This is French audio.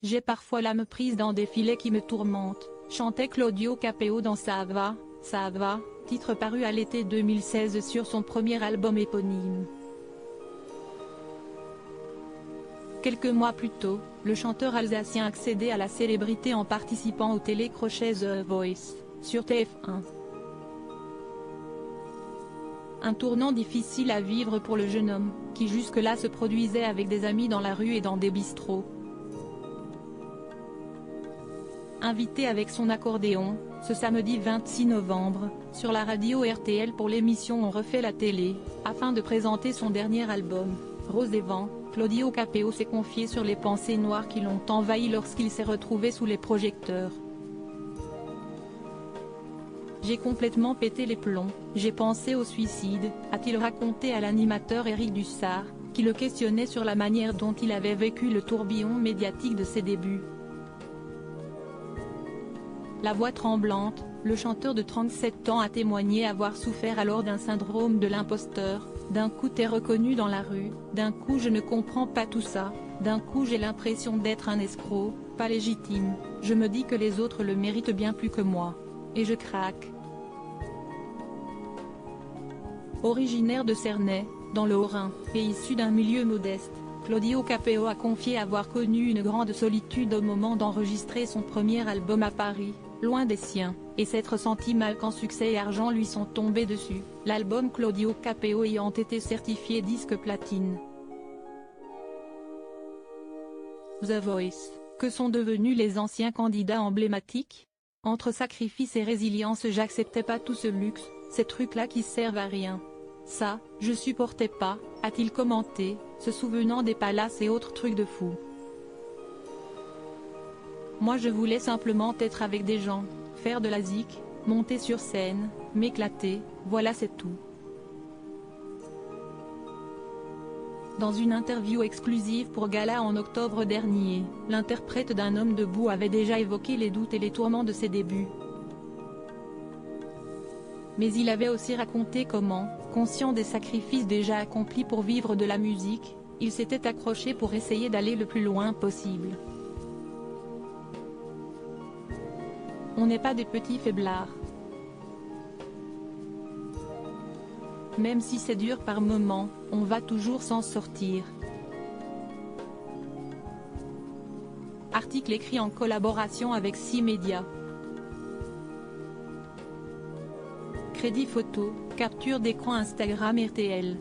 J'ai parfois l'âme prise dans des filets qui me tourmentent, chantait Claudio Capeo dans Ça va, titre paru à l'été 2016 sur son premier album éponyme. Quelques mois plus tôt, le chanteur alsacien accédait à la célébrité en participant au télécrochet The Voice, sur TF1. Un tournant difficile à vivre pour le jeune homme, qui jusque-là se produisait avec des amis dans la rue et dans des bistrots. Invité avec son accordéon, ce samedi 26 novembre, sur la radio RTL pour l'émission On refait la télé, afin de présenter son dernier album, Rose et Vent, Claudio Capeo s'est confié sur les pensées noires qui l'ont envahi lorsqu'il s'est retrouvé sous les projecteurs. J'ai complètement pété les plombs, j'ai pensé au suicide, a-t-il raconté à l'animateur Éric Dussart, qui le questionnait sur la manière dont il avait vécu le tourbillon médiatique de ses débuts. La voix tremblante, le chanteur de 37 ans a témoigné avoir souffert alors d'un syndrome de l'imposteur. D'un coup t'es reconnu dans la rue, d'un coup je ne comprends pas tout ça, d'un coup j'ai l'impression d'être un escroc, pas légitime, je me dis que les autres le méritent bien plus que moi. Et je craque. Originaire de Cernay, dans le Haut-Rhin, et issu d'un milieu modeste, Claudio Capeo a confié avoir connu une grande solitude au moment d'enregistrer son premier album à Paris, loin des siens, et s'être senti mal quand succès et argent lui sont tombés dessus, l'album Claudio Capeo ayant été certifié disque platine. The Voice, que sont devenus les anciens candidats emblématiques ? Entre sacrifice et résilience j'acceptais pas tout ce luxe, ces trucs-là qui servent à rien. Ça, je supportais pas, a-t-il commenté, se souvenant des palaces et autres trucs de fou. Moi je voulais simplement être avec des gens, faire de la zik, monter sur scène, m'éclater, voilà c'est tout. Dans une interview exclusive pour Gala en octobre dernier, l'interprète d'un homme debout avait déjà évoqué les doutes et les tourments de ses débuts. Mais il avait aussi raconté comment, conscient des sacrifices déjà accomplis pour vivre de la musique, il s'était accroché pour essayer d'aller le plus loin possible. On n'est pas des petits faiblards. Même si c'est dur par moments, on va toujours s'en sortir. Article écrit en collaboration avec 6 médias. Crédit photo, capture d'écran Instagram RTL.